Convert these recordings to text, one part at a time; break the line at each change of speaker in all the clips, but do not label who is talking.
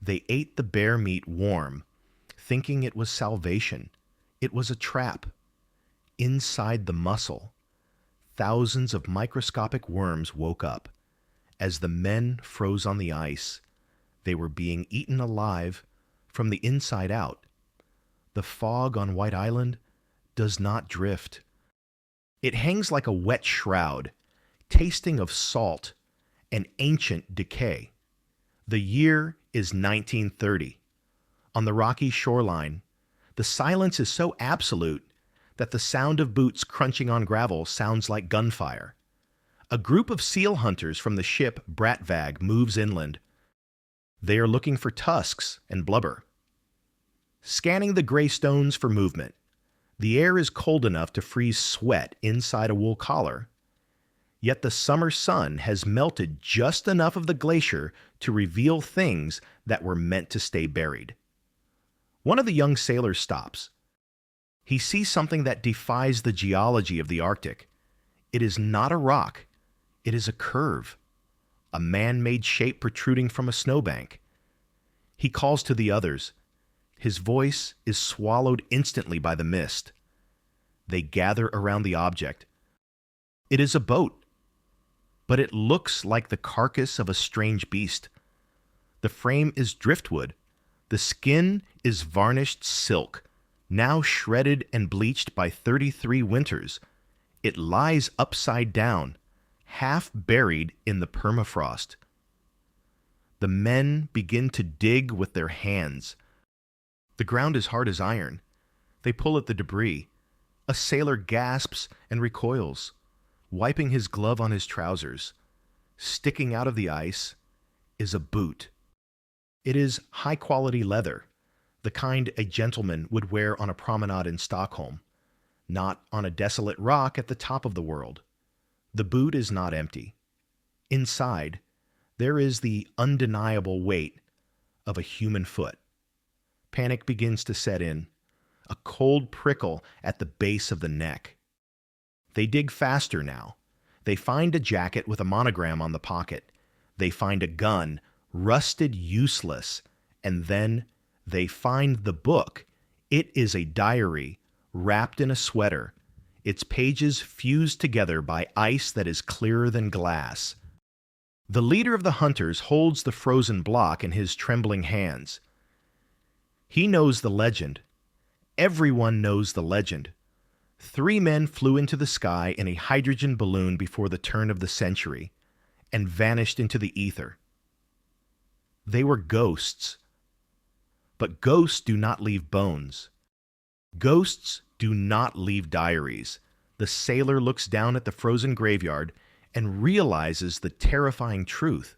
They ate the bear meat warm, thinking it was salvation. It was a trap. Inside the muscle, thousands of microscopic worms woke up. As the men froze on the ice, they were being eaten alive from the inside out. The fog on White Island does not drift. It hangs like a wet shroud, tasting of salt and ancient decay. The year is 1930. On the rocky shoreline, the silence is so absolute that the sound of boots crunching on gravel sounds like gunfire. A group of seal hunters from the ship Bratvag moves inland. They are looking for tusks and blubber. Scanning the gray stones for movement, the air is cold enough to freeze sweat inside a wool collar. Yet the summer sun has melted just enough of the glacier to reveal things that were meant to stay buried. One of the young sailors stops. He sees something that defies the geology of the Arctic. It is not a rock. It is a curve, a man-made shape protruding from a snowbank. He calls to the others. His voice is swallowed instantly by the mist. They gather around the object. It is a boat, but it looks like the carcass of a strange beast. The frame is driftwood. The skin is varnished silk, now shredded and bleached by 33 winters. It lies upside down, half buried in the permafrost. The men begin to dig with their hands. The ground is hard as iron. They pull at the debris. A sailor gasps and recoils, wiping his glove on his trousers. Sticking out of the ice is a boot. It is high-quality leather, the kind a gentleman would wear on a promenade in Stockholm, not on a desolate rock at the top of the world. The boot is not empty. Inside, there is the undeniable weight of a human foot. Panic begins to set in, a cold prickle at the base of the neck. They dig faster now. They find a jacket with a monogram on the pocket. They find a gun, rusted useless, and then they find the book. It is a diary wrapped in a sweater, its pages fused together by ice that is clearer than glass. The leader of the hunters holds the frozen block in his trembling hands. He knows the legend. Everyone knows the legend. 3 men flew into the sky in a hydrogen balloon before the turn of the century and vanished into the ether. They were ghosts. But ghosts do not leave bones. Ghosts do not leave diaries. The sailor looks down at the frozen graveyard and realizes the terrifying truth.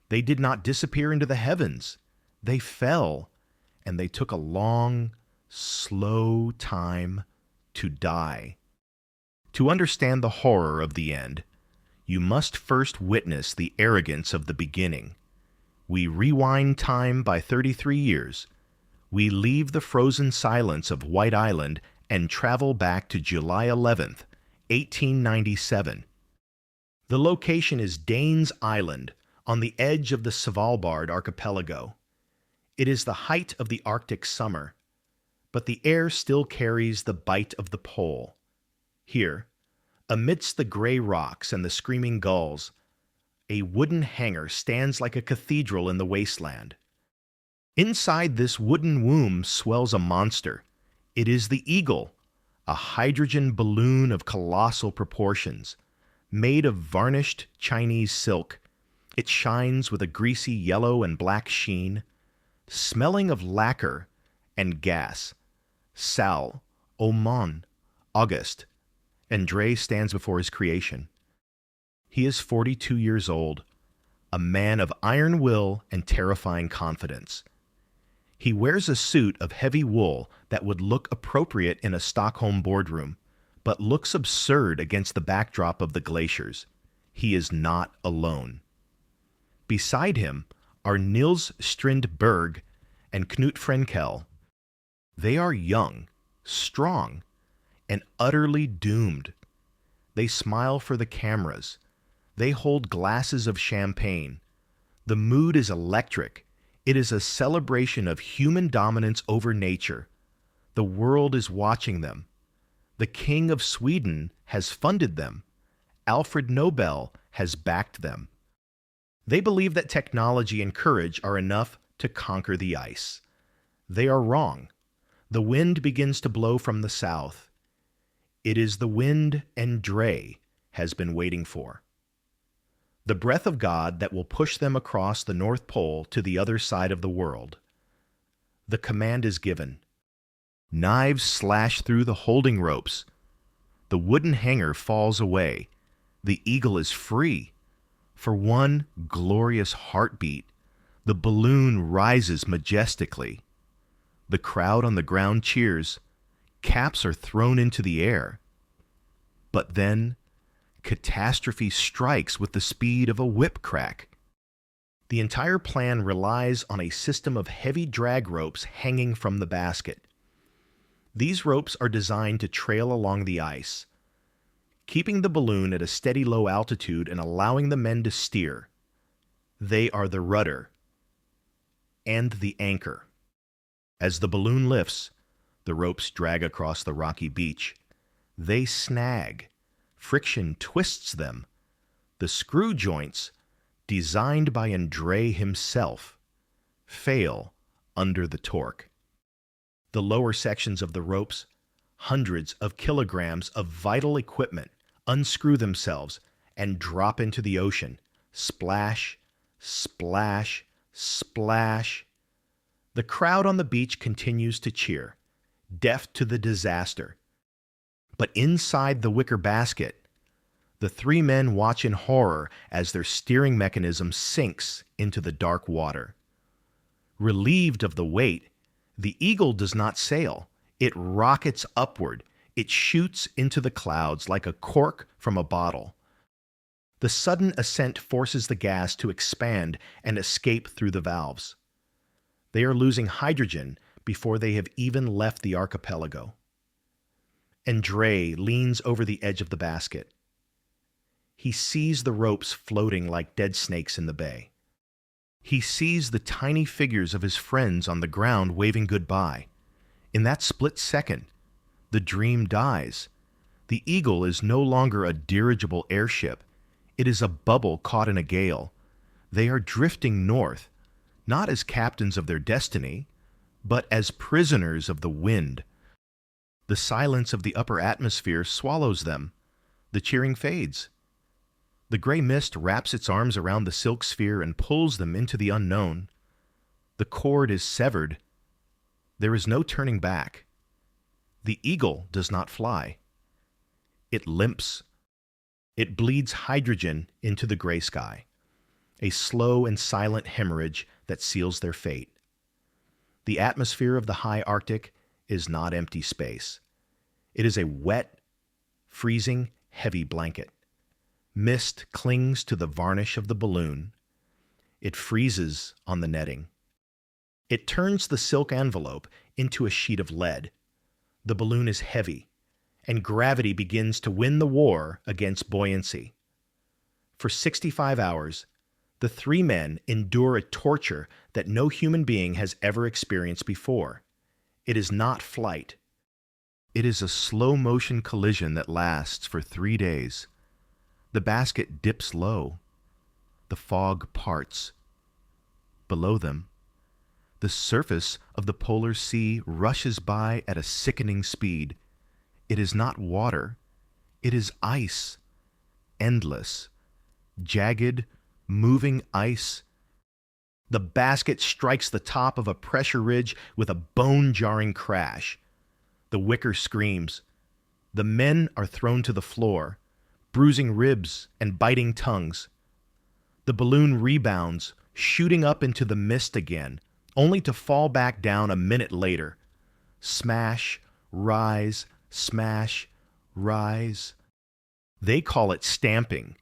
They did not disappear into the heavens. They fell, and they took a long, slow time to die. To understand the horror of the end, you must first witness the arrogance of the beginning. We rewind time by 33 years. We leave the frozen silence of White Island and travel back to July 11th, 1897. The location is Danes Island, on the edge of the Svalbard archipelago. It is the height of the Arctic summer, but the air still carries the bite of the pole. Here, amidst the gray rocks and the screaming gulls, a wooden hangar stands like a cathedral in the wasteland. Inside this wooden womb swells a monster. It is the eagle, a hydrogen balloon of colossal proportions, made of varnished Chinese silk. It shines with a greasy yellow and black sheen, smelling of lacquer and gas. Sal, Oman, August. Andrée stands before his creation. He is 42 years old, a man of iron will and terrifying confidence. He wears a suit of heavy wool that would look appropriate in a Stockholm boardroom, but looks absurd against the backdrop of the glaciers. He is not alone. Beside him are Niels Strindberg and Knut Frenkel. They are young, strong, and utterly doomed. They smile for the cameras. They hold glasses of champagne. The mood is electric. It is a celebration of human dominance over nature. The world is watching them. The King of Sweden has funded them. Alfred Nobel has backed them. They believe that technology and courage are enough to conquer the ice. They are wrong. The wind begins to blow from the south. It is the wind Andrée has been waiting for. The breath of God that will push them across the North Pole to the other side of the world. The command is given. Knives slash through the holding ropes. The wooden hanger falls away. The eagle is free. For one glorious heartbeat, the balloon rises majestically. The crowd on the ground cheers. Caps are thrown into the air. But then, catastrophe strikes with the speed of a whip crack. The entire plan relies on a system of heavy drag ropes hanging from the basket. These ropes are designed to trail along the ice, keeping the balloon at a steady low altitude and allowing the men to steer. They are the rudder and the anchor. As the balloon lifts, the ropes drag across the rocky beach. They snag. Friction twists them. The screw joints, designed by Andrée himself, fail under the torque. The lower sections of the ropes, hundreds of kilograms of vital equipment, unscrew themselves and drop into the ocean. Splash, splash, splash. The crowd on the beach continues to cheer, deaf to the disaster. But inside the wicker basket, the three men watch in horror as their steering mechanism sinks into the dark water. Relieved of the weight, the eagle does not sail. It rockets upward. It shoots into the clouds like a cork from a bottle. The sudden ascent forces the gas to expand and escape through the valves. They are losing hydrogen before they have even left the archipelago. Andrée leans over the edge of the basket. He sees the ropes floating like dead snakes in the bay. He sees the tiny figures of his friends on the ground waving goodbye. In that split second, the dream dies. The Eagle is no longer a dirigible airship. It is a bubble caught in a gale. They are drifting north, not as captains of their destiny, but as prisoners of the wind. The silence of the upper atmosphere swallows them. The cheering fades. The gray mist wraps its arms around the silk sphere and pulls them into the unknown. The cord is severed. There is no turning back. The eagle does not fly. It limps. It bleeds hydrogen into the gray sky, a slow and silent hemorrhage that seals their fate. The atmosphere of the high Arctic is not empty space. It is a wet, freezing, heavy blanket. Mist clings to the varnish of the balloon. It freezes on the netting. It turns the silk envelope into a sheet of lead. The balloon is heavy, and gravity begins to win the war against buoyancy. For 65 hours, the three men endure a torture that no human being has ever experienced before. It is not flight. It is a slow-motion collision that lasts for 3 days. The basket dips low. The fog parts. Below them, the surface of the polar sea rushes by at a sickening speed. It is not water. It is ice. Endless. Jagged, moving ice. The basket strikes the top of a pressure ridge with a bone-jarring crash. The wicker screams. The men are thrown to the floor, bruising ribs and biting tongues. The balloon rebounds, shooting up into the mist again, only to fall back down a minute later. Smash, rise, smash, rise. They call it stamping.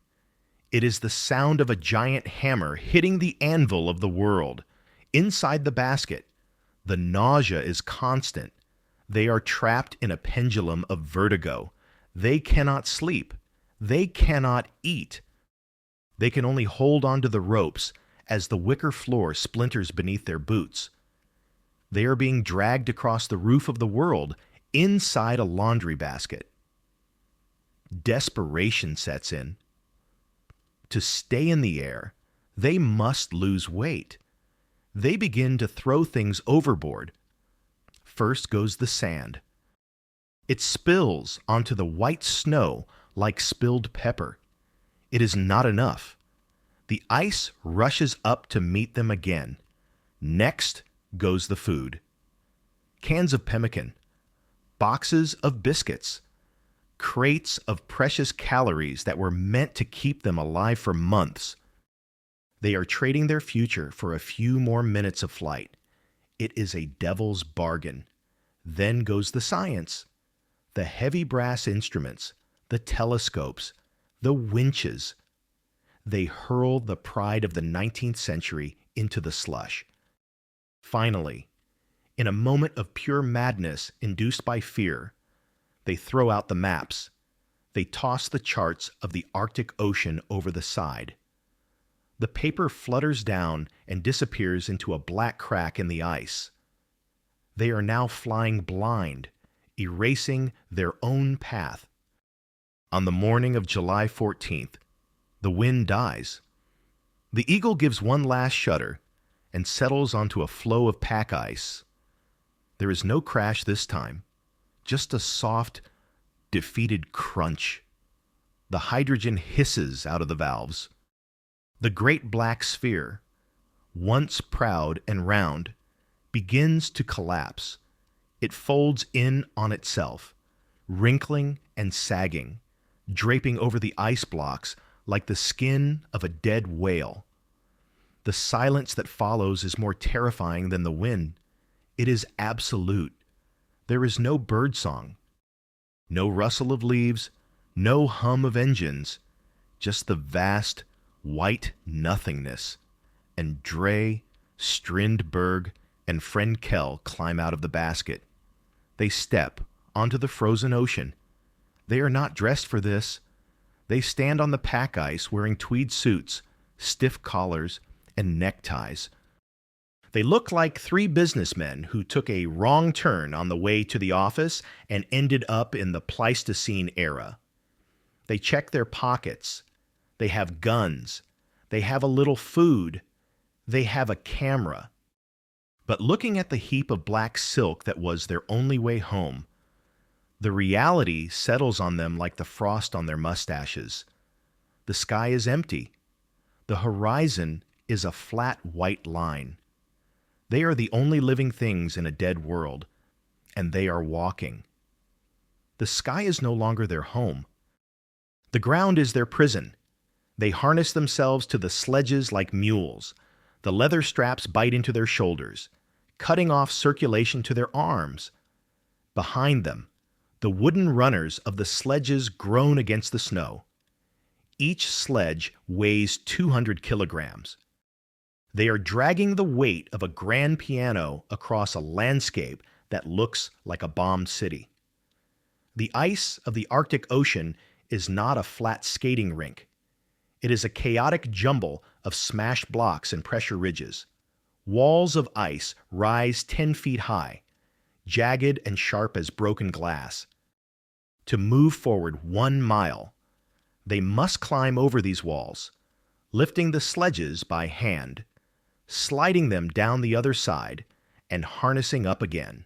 It is the sound of a giant hammer hitting the anvil of the world. Inside the basket, the nausea is constant. They are trapped in a pendulum of vertigo. They cannot sleep. They cannot eat. They can only hold on to the ropes as the wicker floor splinters beneath their boots. They are being dragged across the roof of the world inside a laundry basket. Desperation sets in. To stay in the air, they must lose weight. They begin to throw things overboard. First goes the sand. It spills onto the white snow like spilled pepper. It is not enough. The ice rushes up to meet them again. Next goes the food. Cans of pemmican, boxes of biscuits, crates of precious calories that were meant to keep them alive for months. They are trading their future for a few more minutes of flight. It is a devil's bargain. Then goes the science. The heavy brass instruments, the telescopes, the winches. They hurl the pride of the 19th century into the slush. Finally, in a moment of pure madness induced by fear, they throw out the maps. They toss the charts of the Arctic Ocean over the side. The paper flutters down and disappears into a black crack in the ice. They are now flying blind, erasing their own path. On the morning of July 14th, the wind dies. The eagle gives one last shudder and settles onto a floe of pack ice. There is no crash this time, just a soft, defeated crunch. The hydrogen hisses out of the valves. The great black sphere, once proud and round, begins to collapse. It folds in on itself, wrinkling and sagging, draping over the ice blocks like the skin of a dead whale. The silence that follows is more terrifying than the wind. It is absolute. There is no birdsong, no rustle of leaves, no hum of engines, just the vast, white nothingness. Andrée, Strindberg, and friend Kell climb out of the basket. They step onto the frozen ocean. They are not dressed for this. They stand on the pack ice wearing tweed suits, stiff collars, and neckties. They look like three businessmen who took a wrong turn on the way to the office and ended up in the Pleistocene era. They check their pockets. They have guns. They have a little food. They have a camera. But looking at the heap of black silk that was their only way home, the reality settles on them like the frost on their mustaches. The sky is empty. The horizon is a flat white line. They are the only living things in a dead world, and they are walking. The sky is no longer their home. The ground is their prison. They harness themselves to the sledges like mules. The leather straps bite into their shoulders, cutting off circulation to their arms. Behind them, the wooden runners of the sledges groan against the snow. Each sledge weighs 200 kilograms. They are dragging the weight of a grand piano across a landscape that looks like a bombed city. The ice of the Arctic Ocean is not a flat skating rink. It is a chaotic jumble of smashed blocks and pressure ridges. Walls of ice rise 10 feet high, jagged and sharp as broken glass. To move forward 1 mile, they must climb over these walls, lifting the sledges by hand, sliding them down the other side, and harnessing up again.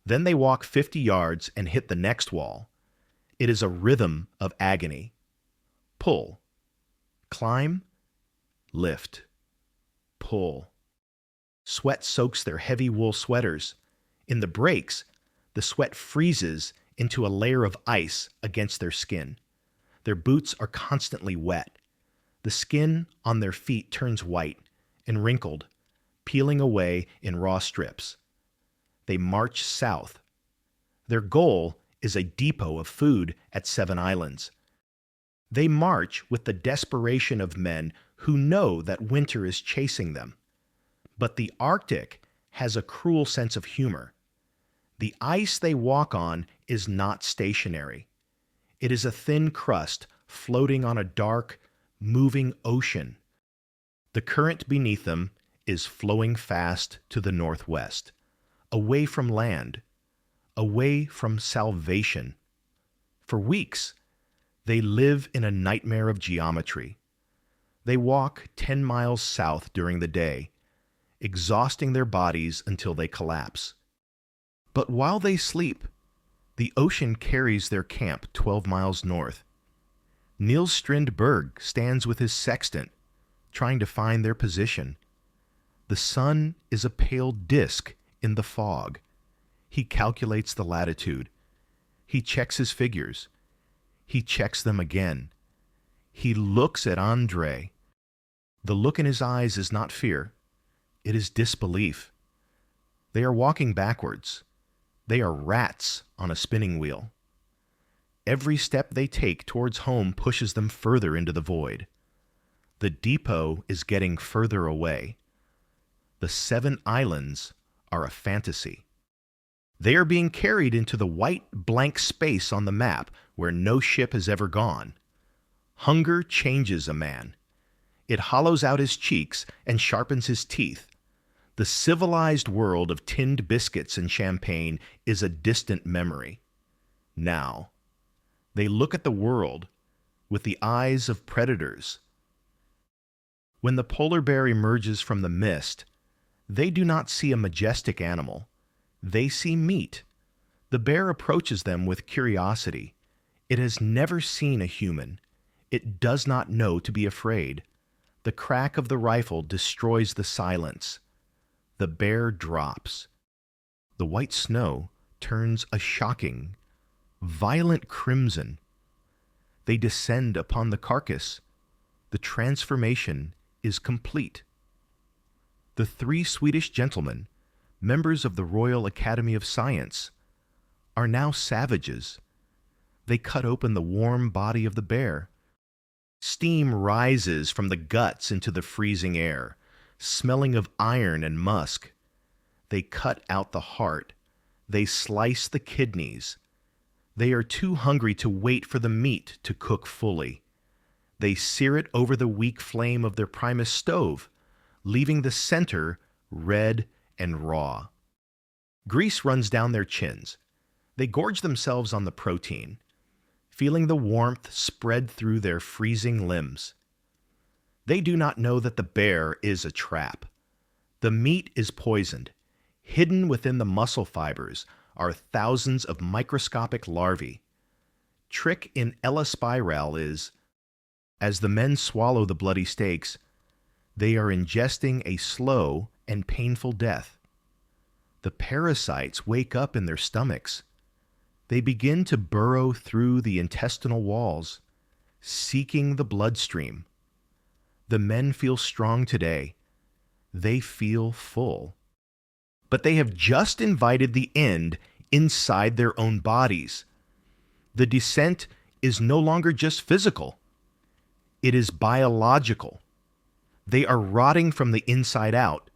Then they walk 50 yards and hit the next wall. It is a rhythm of agony. Pull, climb, lift, pull. Sweat soaks their heavy wool sweaters. In the breaks, the sweat freezes into a layer of ice against their skin. Their boots are constantly wet. The skin on their feet turns white and wrinkled, peeling away in raw strips. They march south. Their goal is a depot of food at 7 Islands. They march with the desperation of men who know that winter is chasing them. But the Arctic has a cruel sense of humor. The ice they walk on is not stationary. It is a thin crust floating on a dark, moving ocean. The current beneath them is flowing fast to the northwest, away from land, away from salvation. For weeks, they live in a nightmare of geometry. They walk 10 miles south during the day, exhausting their bodies until they collapse. But while they sleep, the ocean carries their camp 12 miles north. Niels Strindberg stands with his sextant, trying to find their position. The sun is a pale disk in the fog. He calculates the latitude. He checks his figures. He checks them again. He looks at Andrée. The look in his eyes is not fear. It is disbelief. They are walking backwards. They are rats on a spinning wheel. Every step they take towards home pushes them further into the void. The depot is getting further away. The 7 islands are a fantasy. They are being carried into the white blank space on the map where no ship has ever gone. Hunger changes a man. It hollows out his cheeks and sharpens his teeth. The civilized world of tinned biscuits and champagne is a distant memory. Now, they look at the world with the eyes of predators. When the polar bear emerges from the mist, they do not see a majestic animal. They see meat. The bear approaches them with curiosity. It has never seen a human. It does not know to be afraid. The crack of the rifle destroys the silence. The bear drops. The white snow turns a shocking, violent crimson. They descend upon the carcass. The transformation is complete. The 3 Swedish gentlemen, members of the Royal Academy of Science, are now savages. They cut open the warm body of the bear. Steam rises from the guts into the freezing air, smelling of iron and musk. They cut out the heart. They slice the kidneys. They are too hungry to wait for the meat to cook fully. They sear it over the weak flame of their Primus stove, leaving the center red and raw. Grease runs down their chins. They gorge themselves on the protein, feeling the warmth spread through their freezing limbs. They do not know that the bear is a trap. The meat is poisoned. Hidden within the muscle fibers are thousands of microscopic larvae. Trick in Ella Spiral is, as the men swallow the bloody steaks, they are ingesting a slow and painful death. The parasites wake up in their stomachs. They begin to burrow through the intestinal walls, seeking the bloodstream. The men feel strong today. They feel full. But they have just invited the end inside their own bodies. The descent is no longer just physical. It is biological. They are rotting from the inside out.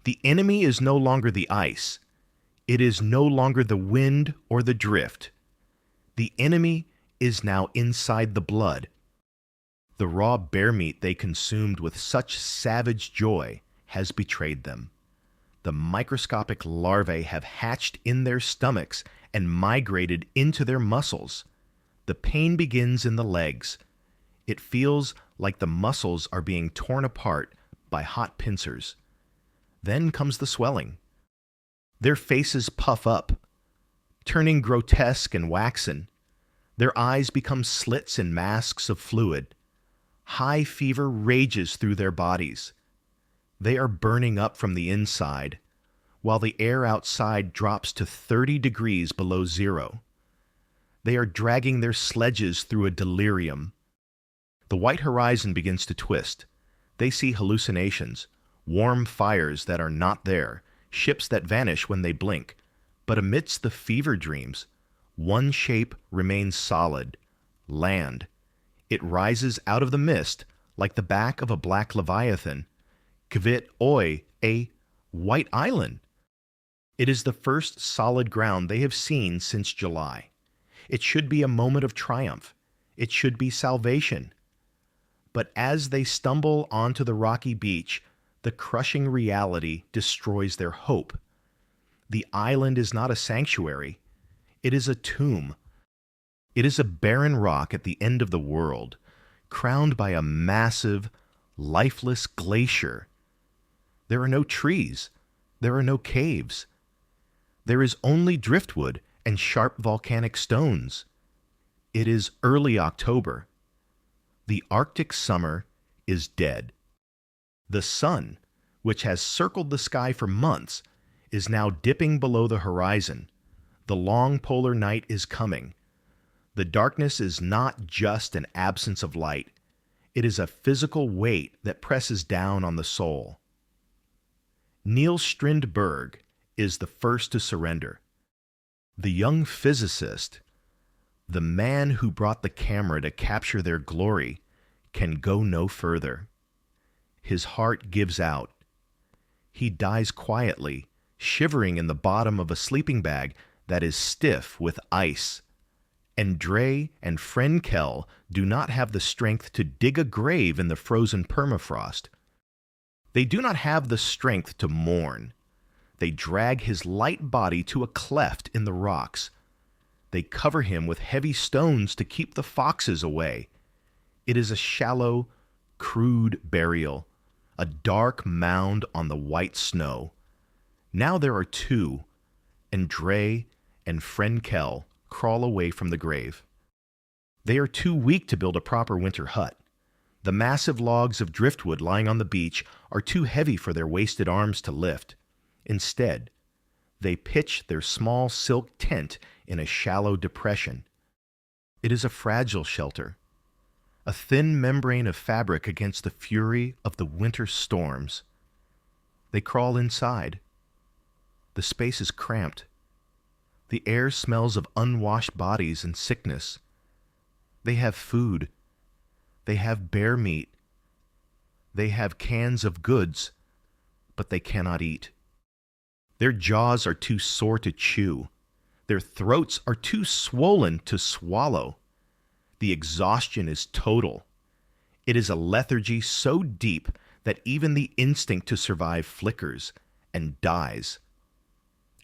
The enemy is no longer the ice. It is no longer the wind or the drift. The enemy is now inside the blood. The raw bear meat they consumed with such savage joy has betrayed them. The microscopic larvae have hatched in their stomachs and migrated into their muscles. The pain begins in the legs. It feels like the muscles are being torn apart by hot pincers. Then comes the swelling. Their faces puff up, turning grotesque and waxen. Their eyes become slits in masks of fluid. High fever rages through their bodies. They are burning up from the inside, while the air outside drops to 30 degrees below zero. They are dragging their sledges through a delirium. The white horizon begins to twist. They see hallucinations, warm fires that are not there, ships that vanish when they blink. But amidst the fever dreams, one shape remains solid: land. It rises out of the mist like the back of a black leviathan. Kvit oi, a white island. It is the first solid ground they have seen since July. It should be a moment of triumph. It should be salvation. But as they stumble onto the rocky beach, the crushing reality destroys their hope. The island is not a sanctuary, it is a tomb. It is a barren rock at the end of the world, crowned by a massive, lifeless glacier. There are no trees. There are no caves. There is only driftwood and sharp volcanic stones. It is early October. The Arctic summer is dead. The sun, which has circled the sky for months, is now dipping below the horizon. The long polar night is coming. The darkness is not just an absence of light. It is a physical weight that presses down on the soul. Niels Strindberg is the first to surrender. The young physicist, the man who brought the camera to capture their glory, can go no further. His heart gives out. He dies quietly, shivering in the bottom of a sleeping bag that is stiff with ice. Andrée and Frenkel do not have the strength to dig a grave in the frozen permafrost. They do not have the strength to mourn. They drag his light body to a cleft in the rocks. They cover him with heavy stones to keep the foxes away. It is a shallow, crude burial, a dark mound on the white snow. Now there are two, Andrée and Frenkel, crawl away from the grave. They are too weak to build a proper winter hut. The massive logs of driftwood lying on the beach are too heavy for their wasted arms to lift. Instead, they pitch their small silk tent in a shallow depression. It is a fragile shelter, a thin membrane of fabric against the fury of the winter storms. They crawl inside. The space is cramped. The air smells of unwashed bodies and sickness. They have food. They have bear meat. They have cans of goods, but they cannot eat. Their jaws are too sore to chew. Their throats are too swollen to swallow. The exhaustion is total. It is a lethargy so deep that even the instinct to survive flickers and dies.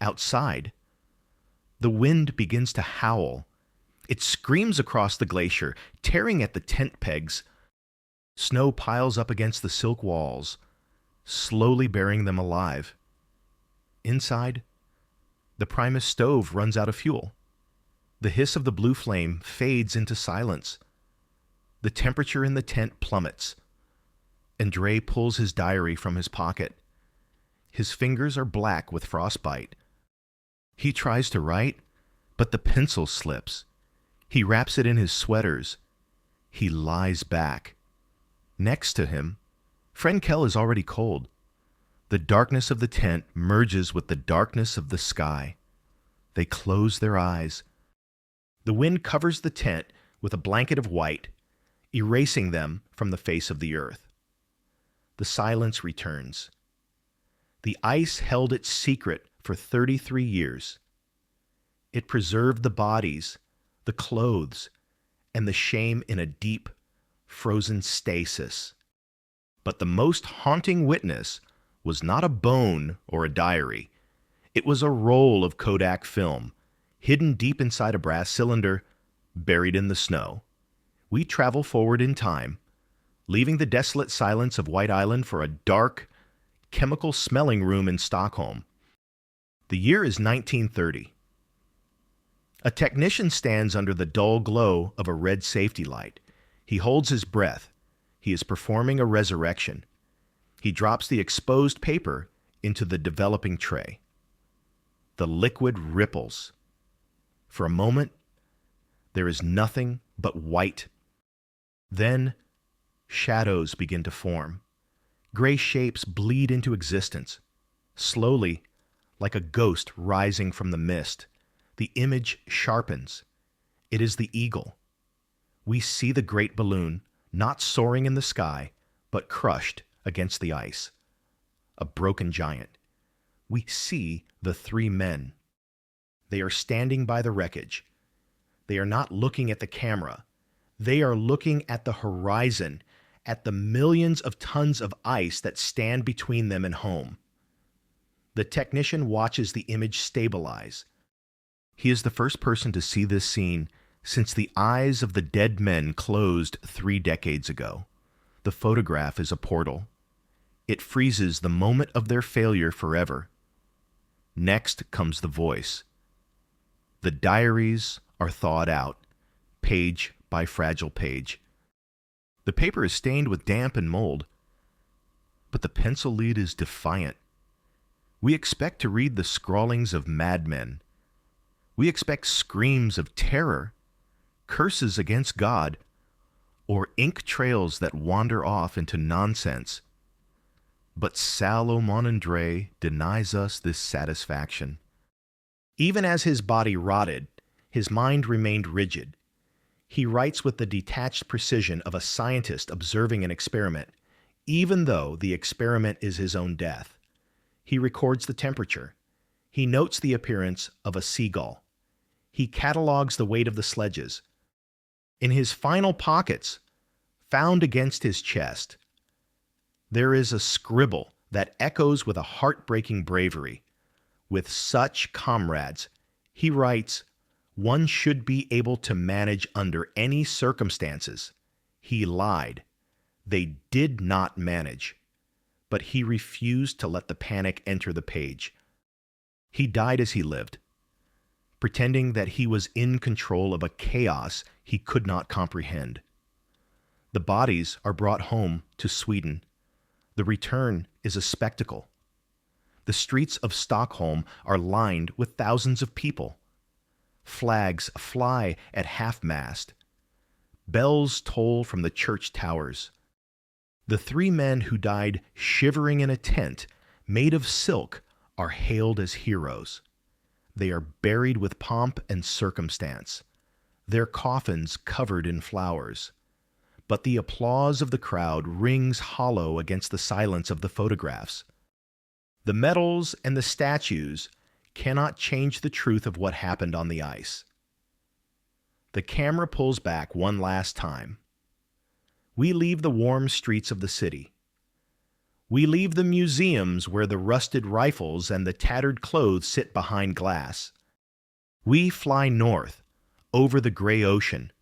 Outside, the wind begins to howl. It screams across the glacier, tearing at the tent pegs. Snow piles up against the silk walls, slowly burying them alive. Inside, the Primus stove runs out of fuel. The hiss of the blue flame fades into silence. The temperature in the tent plummets. Andrée pulls his diary from his pocket. His fingers are black with frostbite. He tries to write, but the pencil slips. He wraps it in his sweaters. He lies back. Next to him, Frenkel is already cold. The darkness of the tent merges with the darkness of the sky. They close their eyes. The wind covers the tent with a blanket of white, erasing them from the face of the earth. The silence returns. The ice held its secret for 33 years. It preserved the bodies, the clothes, and the shame in a deep, frozen stasis. But the most haunting witness was not a bone or a diary. It was a roll of Kodak film, hidden deep inside a brass cylinder, buried in the snow. We travel forward in time, leaving the desolate silence of White Island for a dark, chemical-smelling room in Stockholm. The year is 1930. A technician stands under the dull glow of a red safety light. He holds his breath. He is performing a resurrection. He drops the exposed paper into the developing tray. The liquid ripples. For a moment, there is nothing but white. Then, shadows begin to form. Gray shapes bleed into existence. Slowly, like a ghost rising from the mist, the image sharpens. It is the eagle. We see the great balloon, not soaring in the sky, but crushed against the ice. A broken giant. We see the three men. They are standing by the wreckage. They are not looking at the camera. They are looking at the horizon, at the millions of tons of ice that stand between them and home. The technician watches the image stabilize. He is the first person to see this scene since the eyes of the dead men closed 3 decades ago. The photograph is a portal. It freezes the moment of their failure forever. Next comes the voice. The diaries are thawed out, page by fragile page. The paper is stained with damp and mold, but the pencil lead is defiant. We expect to read the scrawlings of madmen. We expect screams of terror, curses against God, or ink trails that wander off into nonsense. But Salomon Andrée denies us this satisfaction. Even as his body rotted, his mind remained rigid. He writes with the detached precision of a scientist observing an experiment, even though the experiment is his own death. He records the temperature. He notes the appearance of a seagull. He catalogs the weight of the sledges. In his final pockets, found against his chest, there is a scribble that echoes with a heartbreaking bravery. With such comrades, he writes, one should be able to manage under any circumstances. He lied. They did not manage. But he refused to let the panic enter the page. He died as he lived, pretending that he was in control of a chaos he could not comprehend. The bodies are brought home to Sweden. The return is a spectacle. The streets of Stockholm are lined with thousands of people. Flags fly at half-mast. Bells toll from the church towers. The 3 men who died shivering in a tent made of silk are hailed as heroes. They are buried with pomp and circumstance, their coffins covered in flowers. But the applause of the crowd rings hollow against the silence of the photographs. The medals and the statues cannot change the truth of what happened on the ice. The camera pulls back one last time. We leave the warm streets of the city. We leave the museums where the rusted rifles and the tattered clothes sit behind glass. We fly north, over the gray ocean,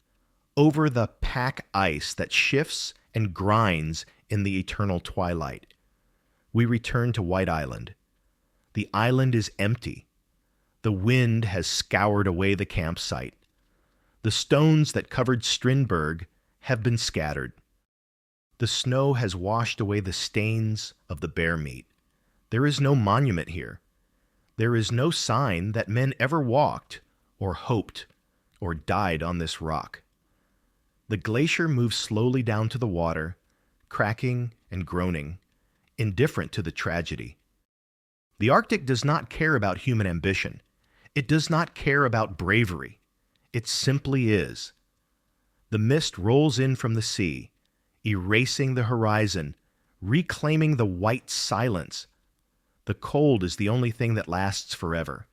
over the pack ice that shifts and grinds in the eternal twilight. We return to White Island. The island is empty. The wind has scoured away the campsite. The stones that covered Strindberg have been scattered. The snow has washed away the stains of the bear meat. There is no monument here. There is no sign that men ever walked, or hoped, or died on this rock. The glacier moves slowly down to the water, cracking and groaning, indifferent to the tragedy. The Arctic does not care about human ambition. It does not care about bravery. It simply is. The mist rolls in from the sea, erasing the horizon, reclaiming the white silence. The cold is the only thing that lasts forever.